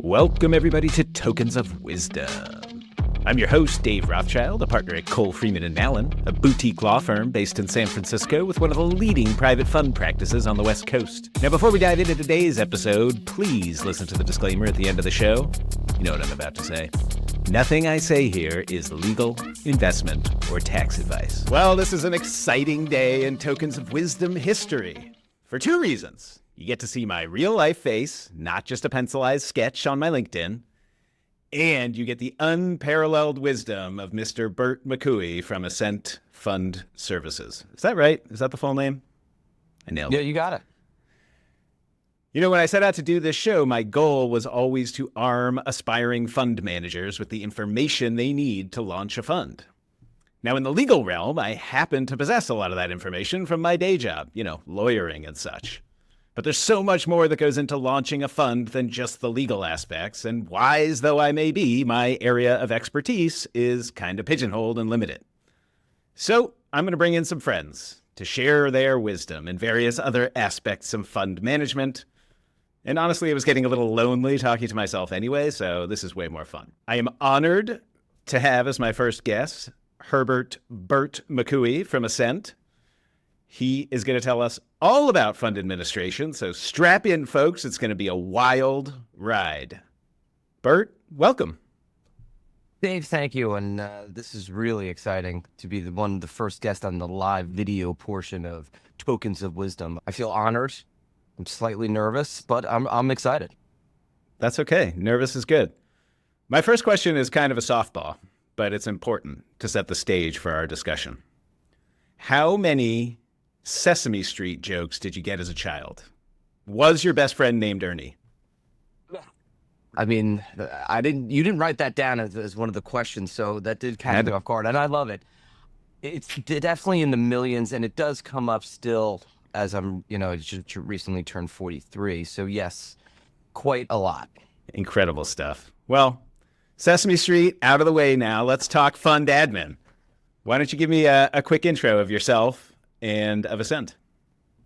Welcome, everybody, to Tokens of Wisdom. I'm your host, Dave Rothschild, a partner at Cole, Freeman & Mallon, a boutique law firm based in San Francisco with one of the leading private fund practices on the West Coast. Now, before we dive into today's episode, please listen to the disclaimer at the end of the show. You know what I'm about to say. Nothing I say here is legal, investment, or tax advice. Well, this is an exciting day in Tokens of Wisdom history for two reasons. You get to see my real-life face, not just a pencilized sketch on my LinkedIn, and you get the unparalleled wisdom of Mr. Bert McCooey from Ascent Fund Services. Is that right? Is that the full name? I nailed it. Yeah, you got it. You know, when I set out to do this show, my goal was always to arm aspiring fund managers with the information they need to launch a fund. Now, in the legal realm, I happen to possess a lot of that information from my day job, lawyering and such. But there's so much more that goes into launching a fund than just the legal aspects, and wise though I may be, my area of expertise is kind of pigeonholed and limited. So I'm going to bring in some friends to share their wisdom in various other aspects of fund management. And honestly, it was getting a little lonely talking to myself anyway, so this is way more fun. I am honored to have as my first guest, Herbert Bert McCooey from Ascent. He is going to tell us all about fund administration, so strap in, folks. It's going to be a wild ride. Bert, welcome. Dave, thank you. And this is really exciting to be one of the first guests on the live video portion of Tokens of Wisdom. I feel honored. I'm slightly nervous, but I'm excited. That's okay. Nervous is good. My first question is kind of a softball, but it's important to set the stage for our discussion. How many Sesame Street jokes did you get as a child? Was your best friend named Ernie? I mean, you didn't write that down as one of the questions, so that did catch me off guard, and I love it. It's definitely in the millions, and it does come up still as I'm, just recently turned 43. So yes, quite a lot. Incredible stuff. Well, Sesame Street out of the way now. Let's talk fund admin. Why don't you give me a quick intro of yourself and of Ascent?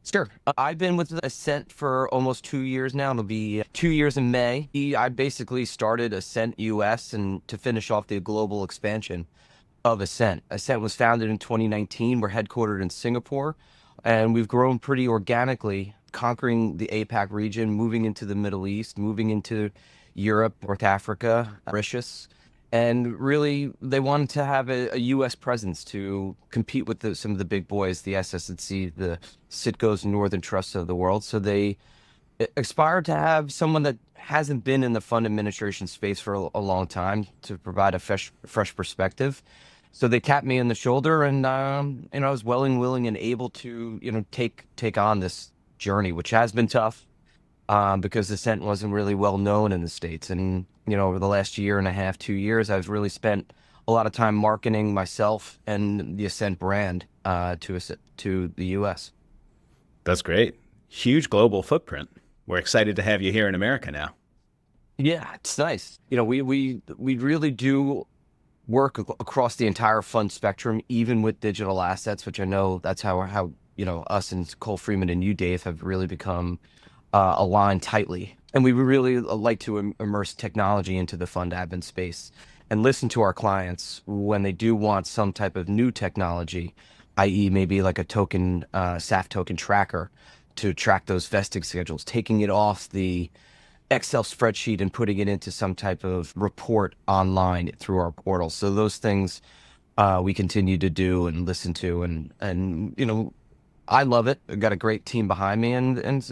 Sure. I've been with Ascent for almost 2 years now. It'll be 2 years in May. I basically started Ascent US and to finish off the global expansion of Ascent. Ascent was founded in 2019. We're headquartered in Singapore, and we've grown pretty organically, conquering the APAC region, moving into the Middle East, moving into Europe, North Africa, Mauritius. And really, they wanted to have a U.S. presence to compete with some of the big boys, the SS&C, the Citgos, Northern Trusts of the world. So they aspired to have someone that hasn't been in the fund administration space for a long time to provide a fresh perspective. So they tapped me on the shoulder, and I was willing, and able to take on this journey, which has been tough because Ascent wasn't really well known in the States. And over the last year and a half, 2 years, I've really spent a lot of time marketing myself and the Ascent brand to the U.S. That's great. Huge global footprint. We're excited to have you here in America now. Yeah, it's nice. We really do work across the entire fund spectrum, even with digital assets, which I know that's how us and Cole, Freeman and you, Dave, have really become aligned tightly. And we really like to immerse technology into the fund admin space and listen to our clients when they do want some type of new technology, i.e. maybe like a token, SAF token tracker to track those vesting schedules, taking it off the Excel spreadsheet and putting it into some type of report online through our portal. So those things we continue to do and listen to, and I love it. I've got a great team behind me, and it's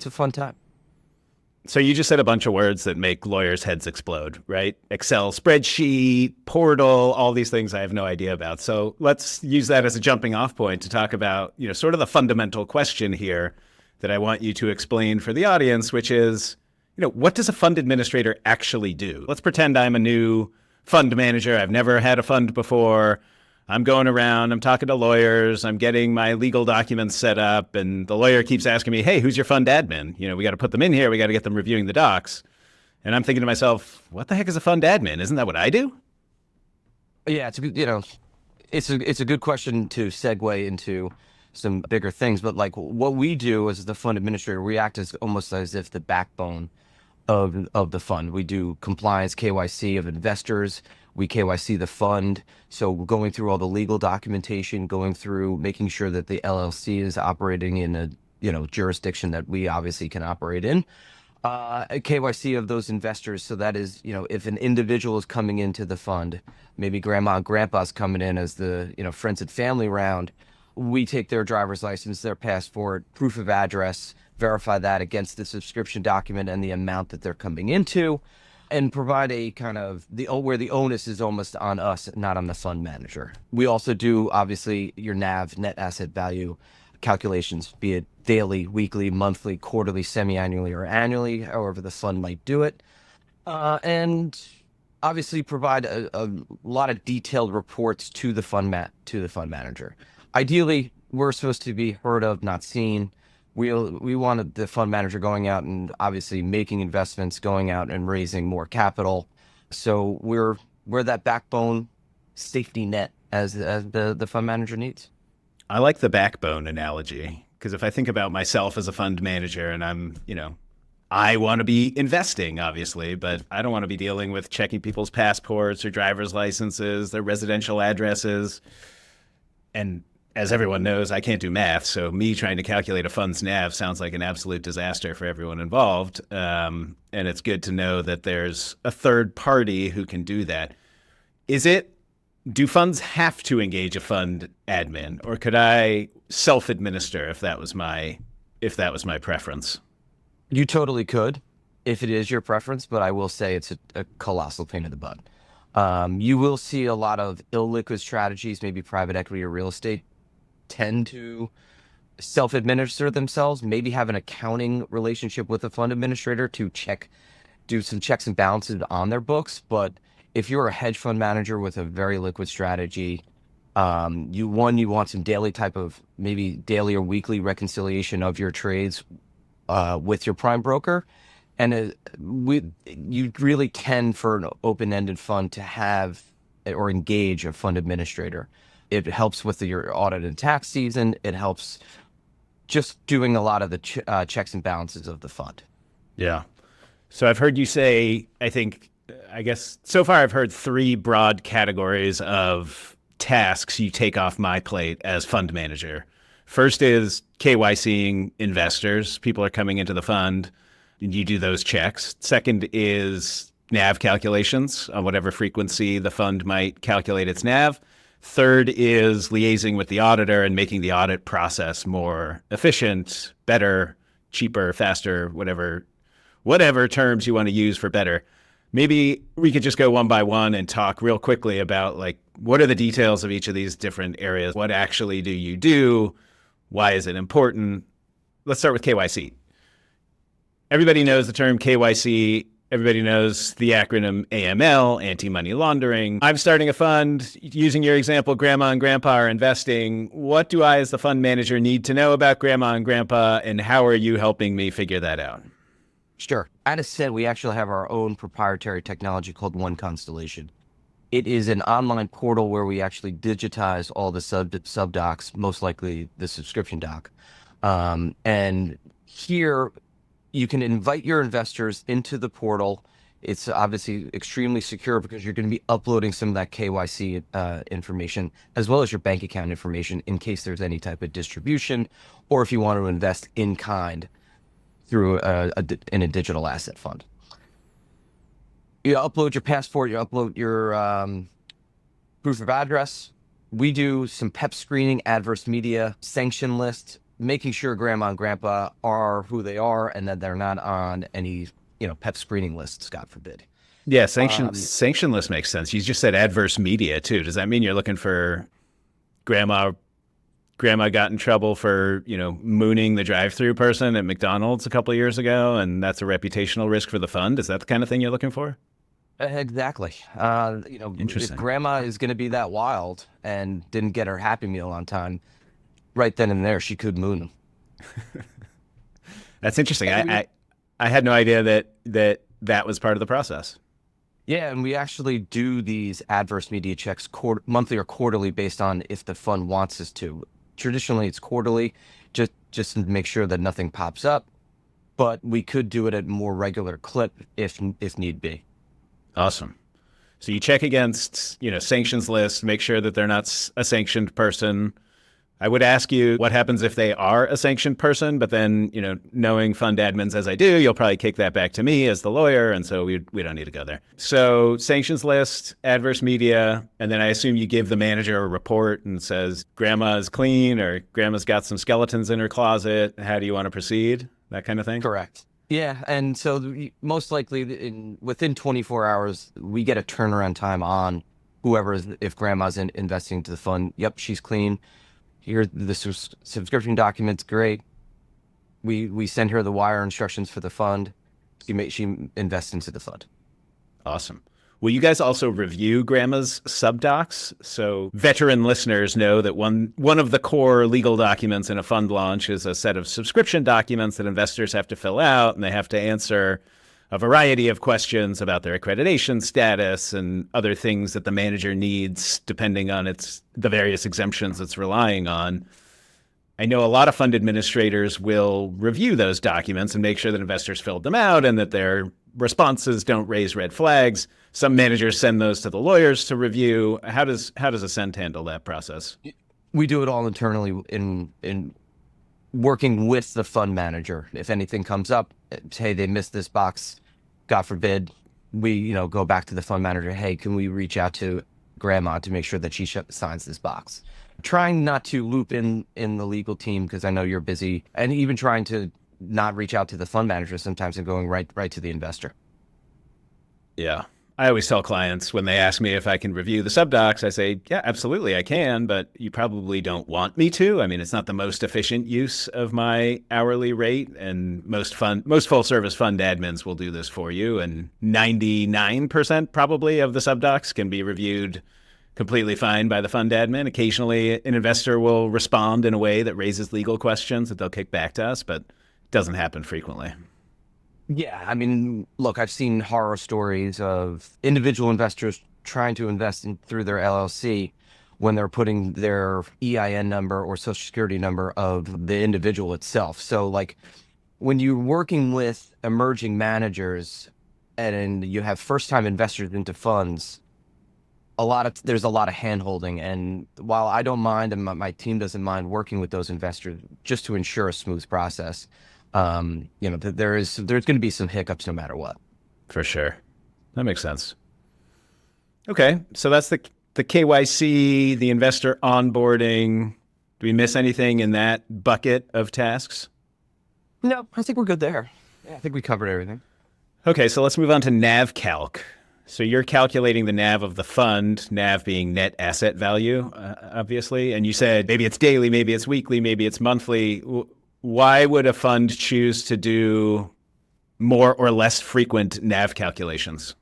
a fun time. So you just said a bunch of words that make lawyers' heads explode, right? Excel spreadsheet, portal, all these things I have no idea about. So let's use that as a jumping off point to talk about, sort of the fundamental question here that I want you to explain for the audience, which is, what does a fund administrator actually do? Let's pretend I'm a new fund manager. I've never had a fund before. I'm going around, I'm talking to lawyers, I'm getting my legal documents set up, and the lawyer keeps asking me, hey, who's your fund admin? We got to put them in here, we got to get them reviewing the docs. And I'm thinking to myself, what the heck is a fund admin? Isn't that what I do? Yeah, it's a good question to segue into some bigger things, but like what we do as the fund administrator, we act as almost as if the backbone of the fund. We do compliance KYC of investors. We KYC the fund. So we're going through all the legal documentation, going through making sure that the LLC is operating in a jurisdiction that we obviously can operate in. A KYC of those investors. So that is, if an individual is coming into the fund, maybe grandma and grandpa's coming in as the, friends and family round, we take their driver's license, their passport, proof of address, verify that against the subscription document and the amount that they're coming into, and provide a kind of where the onus is almost on us, not on the fund manager. We also do, obviously, your NAV, net asset value calculations, be it daily, weekly, monthly, quarterly, semi-annually, or annually, however the fund might do it. And obviously provide a lot of detailed reports to the fund manager. Ideally, we're supposed to be heard of, not seen. We wanted the fund manager going out and obviously making investments, going out and raising more capital. So we're that backbone safety net as the fund manager needs. I like the backbone analogy, because if I think about myself as a fund manager and I want to be investing, obviously, but I don't want to be dealing with checking people's passports or driver's licenses, their residential addresses. And as everyone knows, I can't do math, so me trying to calculate a fund's NAV sounds like an absolute disaster for everyone involved. And it's good to know that there's a third party who can do that. Do funds have to engage a fund admin, or could I self-administer if that was my preference? You totally could, if it is your preference, but I will say it's a colossal pain in the butt. You will see a lot of illiquid strategies, maybe private equity or real estate, tend to self-administer themselves, maybe have an accounting relationship with a fund administrator to do some checks and balances on their books. But if you're a hedge fund manager with a very liquid strategy, you want some maybe daily or weekly reconciliation of your trades with your prime broker. And you really can, for an open-ended fund, to have or engage a fund administrator. It helps with your audit and tax season. It helps just doing a lot of the checks and balances of the fund. Yeah. So I've heard you say, I guess so far I've heard 3 broad categories of tasks you take off my plate as fund manager. First is KYCing investors. People are coming into the fund, and you do those checks. Second is NAV calculations on whatever frequency the fund might calculate its NAV. Third is liaising with the auditor and making the audit process more efficient, better, cheaper, faster, whatever terms you want to use for better. Maybe we could just go one by one and talk real quickly about what are the details of each of these different areas? What actually do you do? Why is it important? Let's start with KYC. Everybody knows the term KYC. Everybody knows the acronym AML, anti-money laundering. I'm starting a fund. Using your example, grandma and grandpa are investing. What do I, as the fund manager, need to know about grandma and grandpa, and how are you helping me figure that out? Sure. At Ascent, we actually have our own proprietary technology called One Constellation. It is an online portal where we actually digitize all the sub docs, most likely the subscription doc. And here you can invite your investors into the portal. It's obviously extremely secure because you're going to be uploading some of that KYC information, as well as your bank account information in case there's any type of distribution, or if you want to invest in kind through in a digital asset fund. You upload your passport, you upload your proof of address. We do some PEP screening, adverse media, sanction list, making sure grandma and grandpa are who they are and that they're not on any, PEP screening lists, God forbid. Yeah, sanction list makes sense. You just said adverse media too. Does that mean you're looking for grandma got in trouble for, mooning the drive-through person at McDonald's a couple of years ago, and that's a reputational risk for the fund? Is that the kind of thing you're looking for? Exactly. Interesting. If grandma is going to be that wild and didn't get her Happy Meal on time, right then and there, she could moon them. That's interesting. I had no idea that was part of the process. Yeah, and we actually do these adverse media checks monthly or quarterly based on if the fund wants us to. Traditionally, it's quarterly, just to make sure that nothing pops up. but we could do it at more regular clip if need be. Awesome. So you check against, sanctions list, make sure that they're not a sanctioned person. I would ask you what happens if they are a sanctioned person, but then, knowing fund admins as I do, you'll probably kick that back to me as the lawyer, and so we don't need to go there. So sanctions list, adverse media, and then I assume you give the manager a report and says, Grandma is clean, or Grandma's got some skeletons in her closet. How do you want to proceed? That kind of thing? Correct. Yeah, and so most likely within 24 hours, we get a turnaround time on if Grandma's investing into the fund. Yep, she's clean. Here, the subscription documents, great. We send her the wire instructions for the fund. She invests into the fund. Awesome. Will you guys also review Grandma's subdocs? So veteran listeners know that one of the core legal documents in a fund launch is a set of subscription documents that investors have to fill out, and they have to answer a variety of questions about their accreditation status and other things that the manager needs depending on the various exemptions it's relying on. I know a lot of fund administrators will review those documents and make sure that investors filled them out and that their responses don't raise red flags. Some managers send those to the lawyers to review. How does Ascent handle that process? We do it all internally in working with the fund manager. If anything comes up, hey, they missed this box, God forbid, we go back to the fund manager. Hey, can we reach out to Grandma to make sure that she signs this box? Trying not to loop in the legal team because I know you're busy, and even trying to not reach out to the fund manager sometimes and going right to the investor. Yeah. I always tell clients when they ask me if I can review the subdocs, I say, yeah, absolutely, I can, but you probably don't want me to. I mean, it's not the most efficient use of my hourly rate, and most full service fund admins will do this for you, and 99% probably of the subdocs can be reviewed completely fine by the fund admin. Occasionally, an investor will respond in a way that raises legal questions that they'll kick back to us, but it doesn't happen frequently. Yeah, I mean, look, I've seen horror stories of individual investors trying to invest through their LLC when they're putting their EIN number or social security number of the individual itself. So like when you're working with emerging managers and you have first-time investors into funds, there's a lot of hand-holding. And while I don't mind and my team doesn't mind working with those investors just to ensure a smooth process, there's going to be some hiccups no matter what. For sure. That makes sense. Okay. So that's the KYC, the investor onboarding. Do we miss anything in that bucket of tasks? No, I think we're good there. Yeah, I think we covered everything. Okay. So let's move on to NAV calc. So you're calculating the NAV of the fund, NAV being net asset value, obviously. And you said maybe it's daily, maybe it's weekly, maybe it's monthly. Why would a fund choose to do more or less frequent NAV calculations?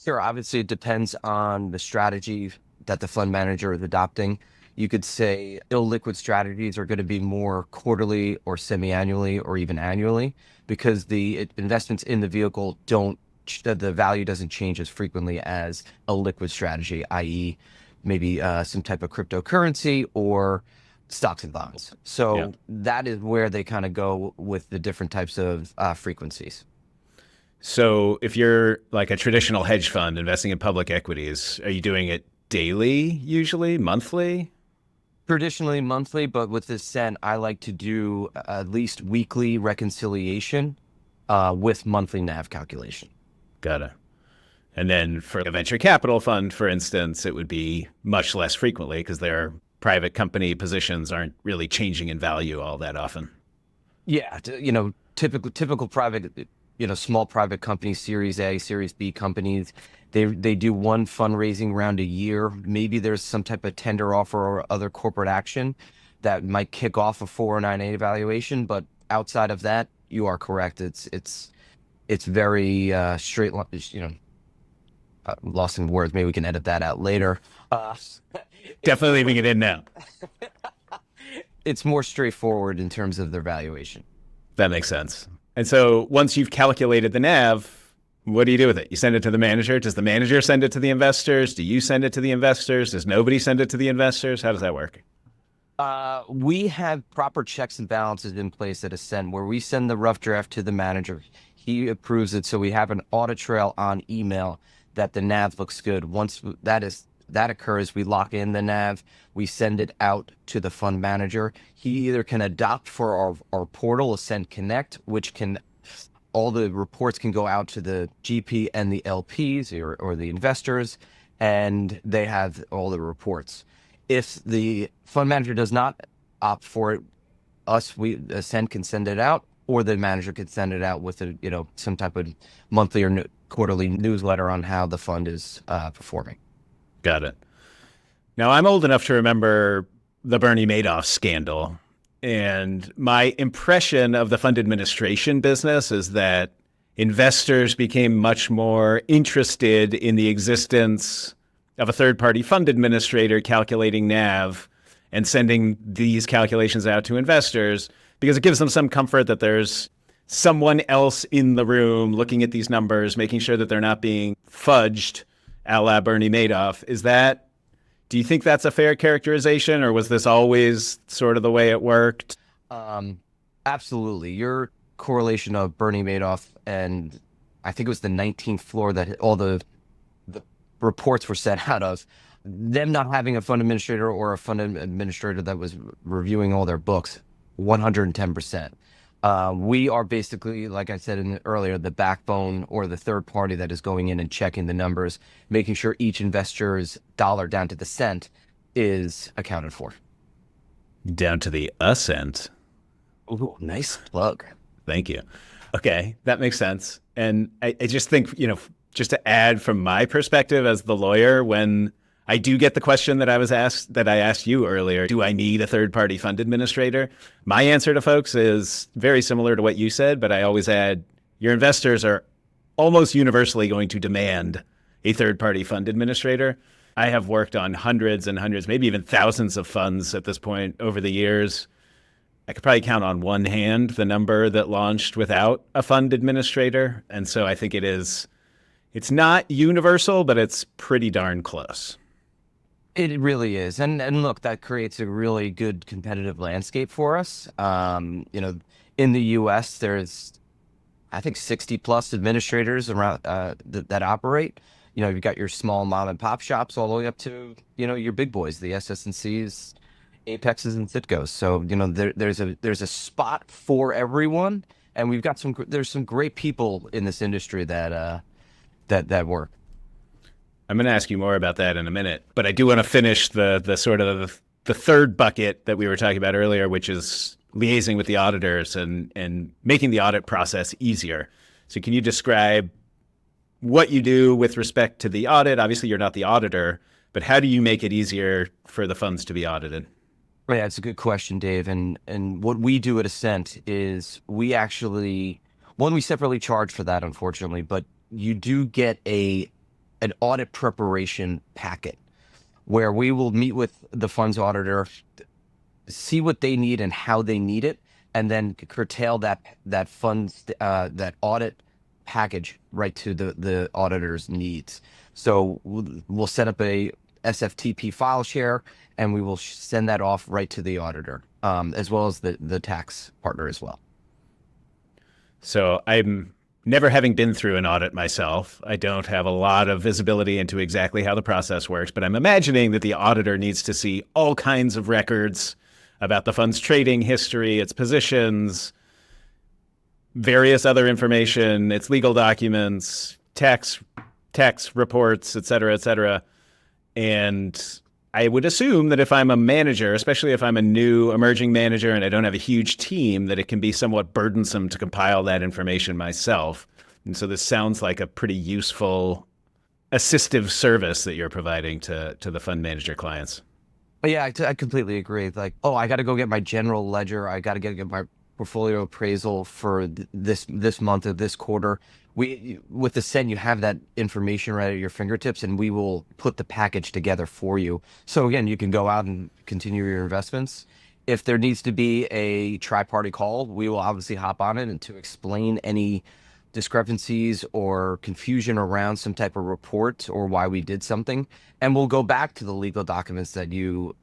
Sure. Obviously, it depends on the strategy that the fund manager is adopting. You could say illiquid strategies are going to be more quarterly or semi-annually or even annually because the investments in the vehicle the value doesn't change as frequently as a liquid strategy, i.e. maybe some type of cryptocurrency or stocks and bonds. So That is where they kind of go with the different types of frequencies. So if you're like a traditional hedge fund investing in public equities, are you doing it daily, usually, monthly? Traditionally monthly, but with Ascent, I like to do at least weekly reconciliation with monthly NAV calculation. Got it. And then for a venture capital fund, for instance, it would be much less frequently because their private company positions aren't really changing in value all that often. Yeah, typical private, small private companies, Series A, Series B companies, they do one fundraising round a year. Maybe there's some type of tender offer or other corporate action that might kick off a 409A valuation. But outside of that, you are correct. It's very straight, lost in words. Maybe we can edit that out later. Definitely leaving it in now. It's more straightforward in terms of their valuation. That makes sense. And so once you've calculated the NAV, what do you do with it? You send it to the manager? Does the manager send it to the investors? Do you send it to the investors? Does nobody send it to the investors? How does that work? We have proper checks and balances in place at Ascent where we send the rough draft to the manager. He approves it, so we have an audit trail on email that the NAV looks good. Once that occurs, we lock in the NAV, we send it out to the fund manager. He either can adopt for our portal, Ascent Connect, which can all the reports can go out to the GP and the LPs or the investors, and they have all the reports. If the fund manager does not opt for it, Ascent can send it out, or the manager could send it out with some type of monthly or quarterly newsletter on how the fund is performing. Got it. Now, I'm old enough to remember the Bernie Madoff scandal. And my impression of the fund administration business is that investors became much more interested in the existence of a third-party fund administrator calculating NAV and sending these calculations out to investors because it gives them some comfort that there's someone else in the room looking at these numbers, making sure that they're not being fudged a la Bernie Madoff. Do you think that's a fair characterization, or was this always sort of the way it worked? Absolutely. Your correlation of Bernie Madoff and I think it was the 19th floor that all the reports were sent out of, them not having a fund administrator or a fund administrator that was reviewing all their books, 110%. We are basically, like I said earlier, the backbone or the third party that is going in and checking the numbers, making sure each investor's dollar down to the cent is accounted for. Down to the cent. Ooh, nice plug. Thank you. Okay, that makes sense. And I just think, just to add from my perspective as the lawyer, when I do get the question that I asked you earlier, do I need a third-party fund administrator? My answer to folks is very similar to what you said, but I always add, your investors are almost universally going to demand a third-party fund administrator. I have worked on hundreds and hundreds, maybe even thousands of funds at this point over the years. I could probably count on one hand the number that launched without a fund administrator. And so I think it's not universal, but it's pretty darn close. It really is. And look, that creates a really good competitive landscape for us. In the US, there's, I think, 60 plus administrators around that operate. You've got your small mom and pop shops all the way up to, your big boys, the SS&Cs, Apexes and Citgos. So, there's a spot for everyone. And we've got there's some great people in this industry that work. I'm going to ask you more about that in a minute, but I do want to finish the sort of the third bucket that we were talking about earlier, which is liaising with the auditors and making the audit process easier. So can you describe what you do with respect to the audit? Obviously, you're not the auditor, but how do you make it easier for the funds to be audited? Yeah, it's a good question, Dave. And what we do at Ascent is we separately charge for that, unfortunately, but you do get an audit preparation packet where we will meet with the fund's auditor, see what they need and how they need it, and then curtail that fund's that audit package right to the auditor's needs. So we'll set up a SFTP file share, and we will send that off right to the auditor, as well as the tax partner as well. So I'm never having been through an audit myself, I don't have a lot of visibility into exactly how the process works, but I'm imagining that the auditor needs to see all kinds of records about the fund's trading history, its positions, various other information, its legal documents, tax reports, et cetera, et cetera. And I would assume that if I'm a manager, especially if I'm a new emerging manager and I don't have a huge team, that it can be somewhat burdensome to compile that information myself. And so this sounds like a pretty useful assistive service that you're providing to the fund manager clients. Yeah, I completely agree. Like, I got to go get my general ledger. I got to get my portfolio appraisal for this month of this quarter. With Ascent, you have that information right at your fingertips, and we will put the package together for you. So again, you can go out and continue your investments. If there needs to be a tri-party call, we will obviously hop on it and to explain any discrepancies or confusion around some type of report or why we did something, and we'll go back to the legal documents that you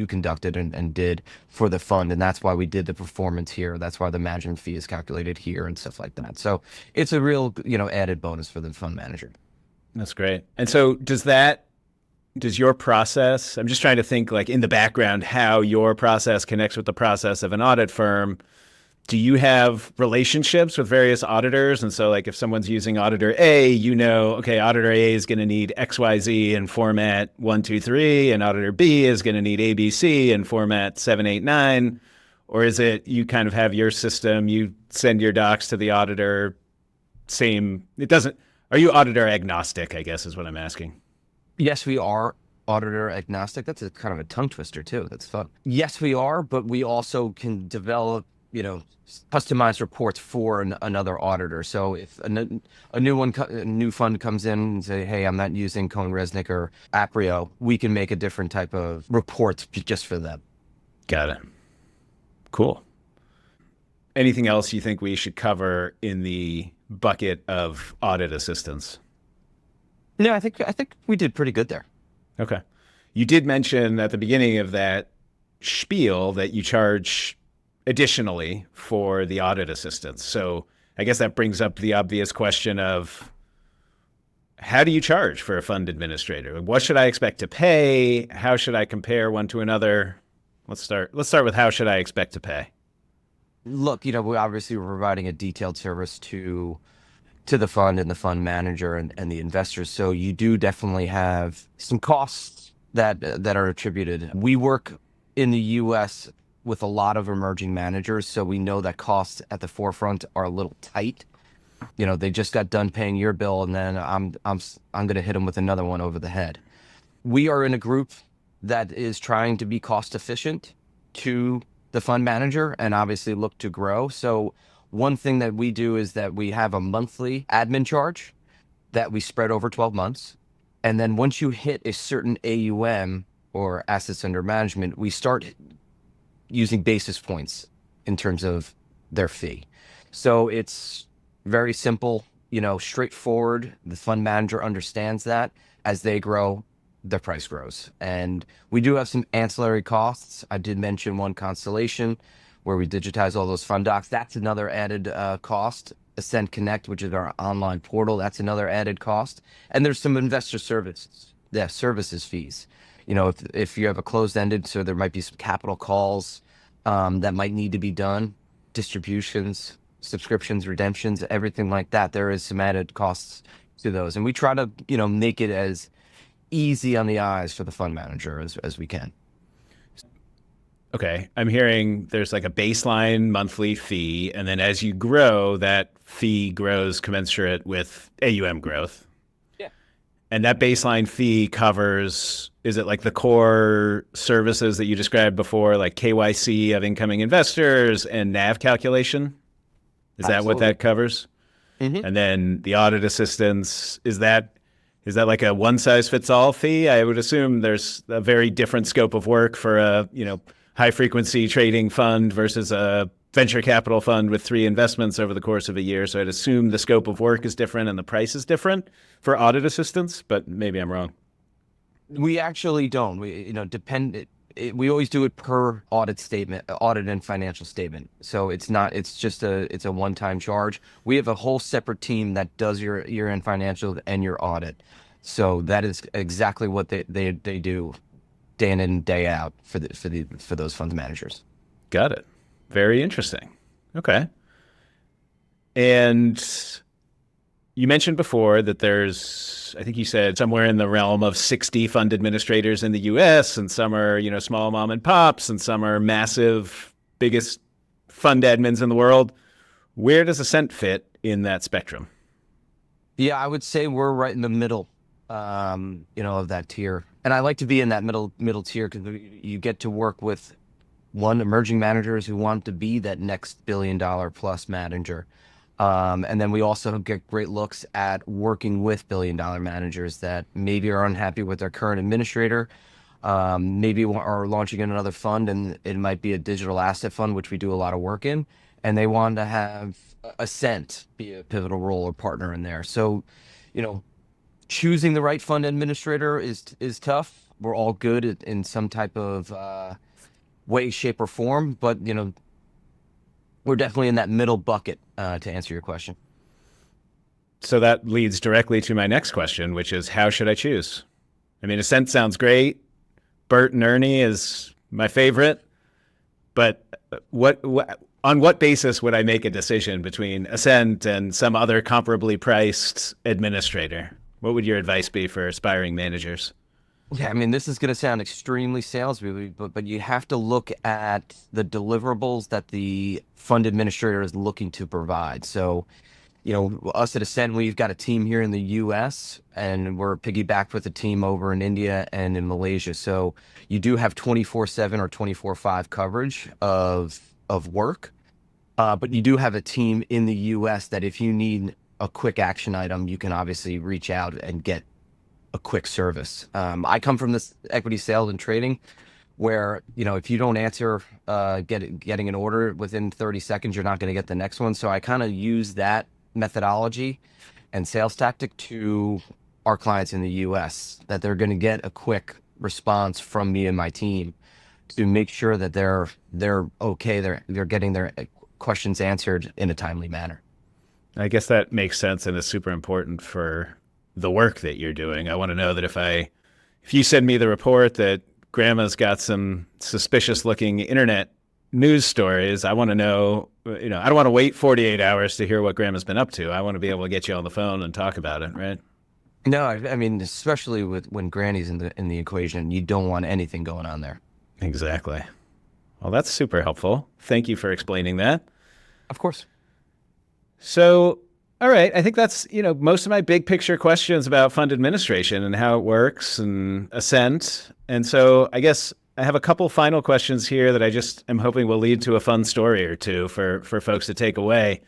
conducted and did for the fund, and that's why we did the performance here. That's why the management fee is calculated here and stuff like that. So it's a real added bonus for the fund manager. That's great. And so does your process, I'm just trying to think like in the background how your process connects with the process of an audit firm. Do you have relationships with various auditors? And so like if someone's using auditor A, okay, auditor A is going to need XYZ in format 123, and auditor B is going to need ABC in format 789. Or is it you kind of have your system, you send your docs to the auditor, are you auditor agnostic, I guess is what I'm asking. Yes, we are auditor agnostic. That's a kind of a tongue twister too. That's fun. Yes, we are, but we also can develop customized reports for another auditor. So if a new fund comes in and say, hey, I'm not using Cohen-Resnick or Aprio, we can make a different type of report just for them. Got it. Cool. Anything else you think we should cover in the bucket of audit assistance? No, I think we did pretty good there. Okay. You did mention at the beginning of that spiel that you charge additionally for the audit assistance. So I guess that brings up the obvious question of how do you charge for a fund administrator? What should I expect to pay? How should I compare one to another? Let's start with how should I expect to pay? Look, we're providing a detailed service to the fund and the fund manager and the investors. So you do definitely have some costs that are attributed. We work in the U.S. with a lot of emerging managers, so we know that costs at the forefront are a little tight. They just got done paying your bill, and then I'm going to hit them with another one over the head. We are in a group that is trying to be cost efficient to the fund manager and obviously look to grow. So one thing that we do is that we have a monthly admin charge that we spread over 12 months. And then once you hit a certain AUM or assets under management, we start using basis points in terms of their fee. So it's very simple, straightforward. The fund manager understands that as they grow, the price grows. And we do have some ancillary costs. I did mention One Constellation, where we digitize all those fund docs. That's another added cost. Ascent Connect, which is our online portal, that's another added cost. And there's some investor services fees. If you have a closed-ended, so there might be some capital calls that might need to be done, distributions, subscriptions, redemptions, everything like that. There is some added costs to those. And we try to, make it as easy on the eyes for the fund manager as we can. Okay. I'm hearing there's like a baseline monthly fee, and then as you grow, that fee grows commensurate with AUM growth. Yeah. And that baseline fee covers, is it like the core services that you described before, like KYC of incoming investors and NAV calculation? Is that what that covers? Mm-hmm. And then the audit assistance, is that like a one size fits all fee? I would assume there's a very different scope of work for a, high frequency trading fund versus a venture capital fund with 3 investments over the course of a year. So I'd assume the scope of work is different and the price is different for audit assistance, but maybe I'm wrong. We actually don't. We always do it per audit and financial statement. So it's a one-time charge. We have a whole separate team that does your year-end financials and your audit. So that is exactly what they do day in and day out for those fund managers. Got it. Very interesting. Okay. And you mentioned before that there's, I think you said somewhere in the realm of 60 fund administrators in the US, and some are, small mom and pops, and some are massive, biggest fund admins in the world. Where does Ascent fit in that spectrum? Yeah, I would say we're right in the middle, of that tier. And I like to be in that middle tier because you get to work with emerging managers who want to be that next $1 billion plus manager. And then we also get great looks at working with $1 billion managers that maybe are unhappy with their current administrator, maybe are launching another fund, and it might be a digital asset fund, which we do a lot of work in. and they want to have Ascent be a pivotal role or partner in there. So, you know, choosing the right fund administrator is tough. We're all good in some type of way, shape, or form, but we're definitely in that middle bucket, to answer your question. So that leads directly to my next question, which is how should I choose? I mean, Ascent sounds great. Bert and Ernie is my favorite, but on what basis would I make a decision between Ascent and some other comparably priced administrator? What would your advice be for aspiring managers? Yeah, I mean, this is going to sound extremely salesy, but you have to look at the deliverables that the fund administrator is looking to provide. So, us at Ascent, we've got a team here in the U.S. and we're piggybacked with a team over in India and in Malaysia. So you do have 24/7 or 24/5 coverage of work, but you do have a team in the U.S. that if you need a quick action item, you can obviously reach out and get a quick service. I come from this equity sales and trading where, if you don't answer getting an order within 30 seconds, you're not going to get the next one. So I kind of use that methodology and sales tactic to our clients in the US, that they're going to get a quick response from me and my team to make sure that they're okay, they're getting their questions answered in a timely manner. I guess that makes sense and is super important for the work that you're doing. I want to know that if you send me the report that grandma's got some suspicious looking internet news stories, I want to know, I don't want to wait 48 hours to hear what grandma's been up to. I want to be able to get you on the phone and talk about it, right? No, I mean, especially when granny's in the equation, you don't want anything going on there. Exactly. Well, that's super helpful. Thank you for explaining that. Of course. So, all right. I think that's, most of my big picture questions about fund administration and how it works and Ascent. And so I guess I have a couple final questions here that I just am hoping will lead to a fun story or two for folks to take away.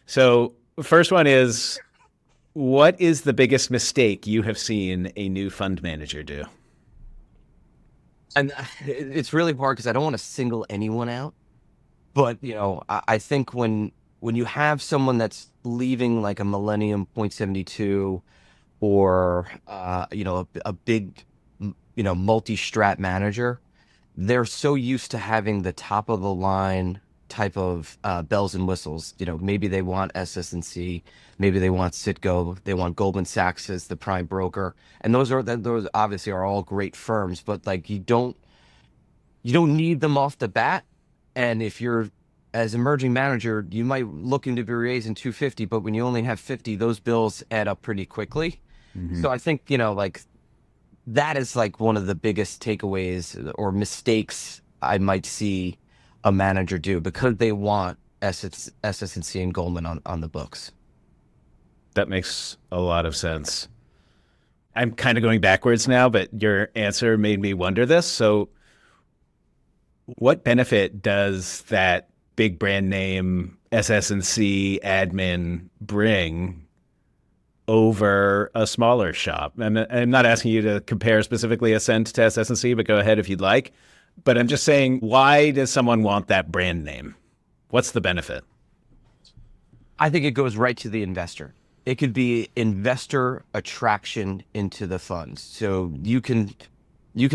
So first one is, what is the biggest mistake you have seen a new fund manager do? And it's really hard because I don't want to single anyone out. But, I think when you have someone that's leaving like a Millennium Point 72 or, a big, multi-strat manager, they're so used to having the top of the line type of bells and whistles. Maybe they want SS&C, maybe they want Citgo, they want Goldman Sachs as the prime broker. And those obviously are all great firms, but like you don't need them off the bat. And if you're as emerging manager, you might looking to be raising 250, but when you only have 50, those bills add up pretty quickly. Mm-hmm. So I think, that is like one of the biggest takeaways or mistakes I might see a manager do because they want SS&C and Goldman on the books. That makes a lot of sense. I'm kind of going backwards now, but your answer made me wonder this. So what benefit does that big brand name SS&C admin bring over a smaller shop? And I'm not asking you to compare specifically Ascent to SS&C, but go ahead if you'd like. But I'm just saying, why does someone want that brand name? What's the benefit? I think it goes right to the investor. It could be investor attraction into the fund. So you can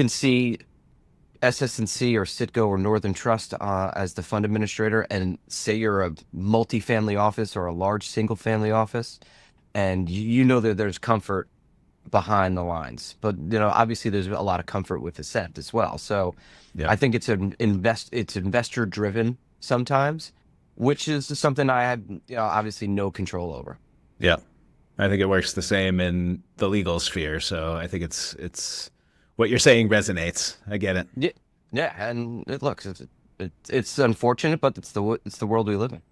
see SS&C or Citgo or Northern Trust as the fund administrator, and say you're a multifamily office or a large single family office, and that there's comfort behind the lines. But obviously there's a lot of comfort with Ascent as well. So yeah. I think it's investor driven sometimes, which is something I have obviously no control over. Yeah, I think it works the same in the legal sphere. So I think it's what you're saying resonates. I get it. Yeah, and it's unfortunate, but it's the world we live in.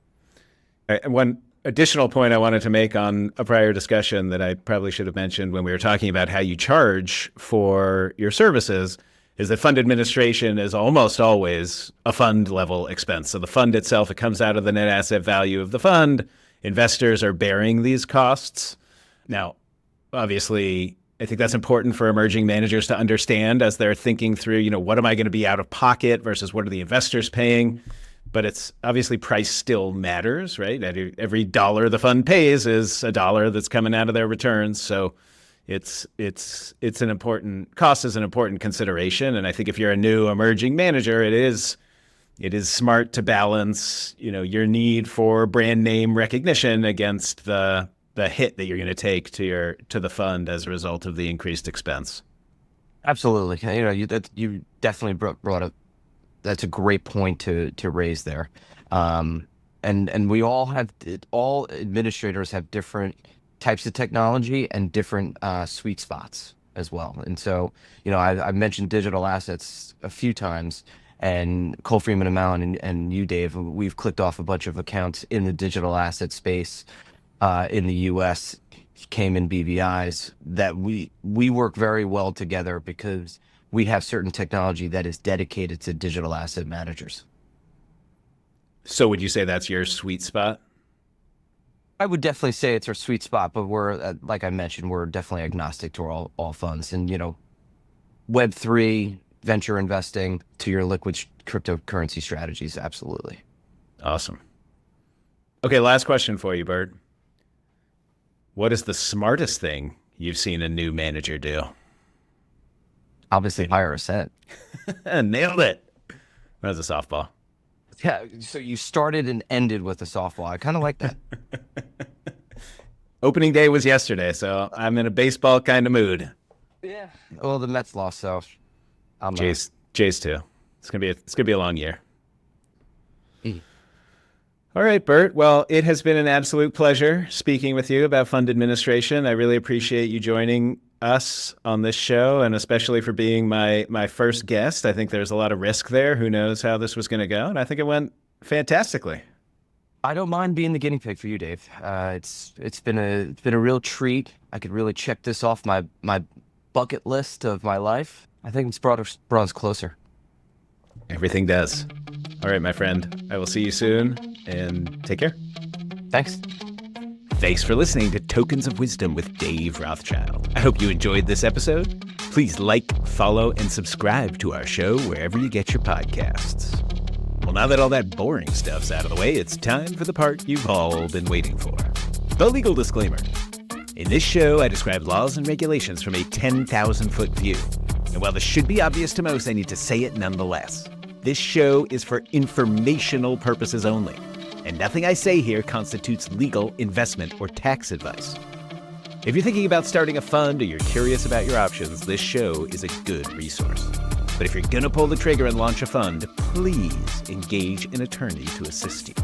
And one additional point I wanted to make on a prior discussion that I probably should have mentioned when we were talking about how you charge for your services is that fund administration is almost always a fund level expense. So the fund itself, it comes out of the net asset value of the fund. Investors are bearing these costs. Now, obviously, I think that's important for emerging managers to understand as they're thinking through, what am I going to be out of pocket versus what are the investors paying? but it's obviously price still matters, right? Every dollar the fund pays is a dollar that's coming out of their returns. So it's an important cost is an important consideration. And I think if you're a new emerging manager, it is smart to balance, your need for brand name recognition against the hit that you're going to take to the fund as a result of the increased expense. Absolutely. You definitely brought up. That's a great point to raise there. And we all administrators have different types of technology and different sweet spots as well. And so, I've mentioned digital assets a few times, and Cole Freeman and you, Dave, we've clicked off a bunch of accounts in the digital asset space in the U.S., Cayman BVIs, that we work very well together because we have certain technology that is dedicated to digital asset managers. So would you say that's your sweet spot? I would definitely say it's our sweet spot, but we're, like I mentioned, we're definitely agnostic to all funds. And, Web3, venture investing to your liquid cryptocurrency strategies, absolutely. Awesome. Okay, last question for you, Bert. What is the smartest thing you've seen a new manager do? Obviously, hire Ascent. Nailed it. That was a softball. Yeah, so you started and ended with a softball. I kind of like that. Opening day was yesterday, so I'm in a baseball kind of mood. Yeah. Well, the Mets lost, so I'm Jays too. It's gonna be a long year. All right, Bert. Well, it has been an absolute pleasure speaking with you about fund administration. I really appreciate you joining us on this show, and especially for being my first guest. I think there's a lot of risk there. Who knows how this was going to go? And I think it went fantastically. I don't mind being the guinea pig for you, Dave. It's been a real treat. I could really check this off my bucket list of my life. I think it's brought us closer. Everything does. All right, my friend. I will see you soon, and take care. Thanks. Thanks for listening to Tokens of Wisdom with Dave Rothschild. I hope you enjoyed this episode. Please like, follow, and subscribe to our show wherever you get your podcasts. Well, now that all that boring stuff's out of the way, it's time for the part you've all been waiting for. The legal disclaimer. In this show, I describe laws and regulations from a 10,000-foot view. And while this should be obvious to most, I need to say it nonetheless. This show is for informational purposes only, and nothing I say here constitutes legal, investment, or tax advice. If you're thinking about starting a fund or you're curious about your options, this show is a good resource. But if you're going to pull the trigger and launch a fund, please engage an attorney to assist you.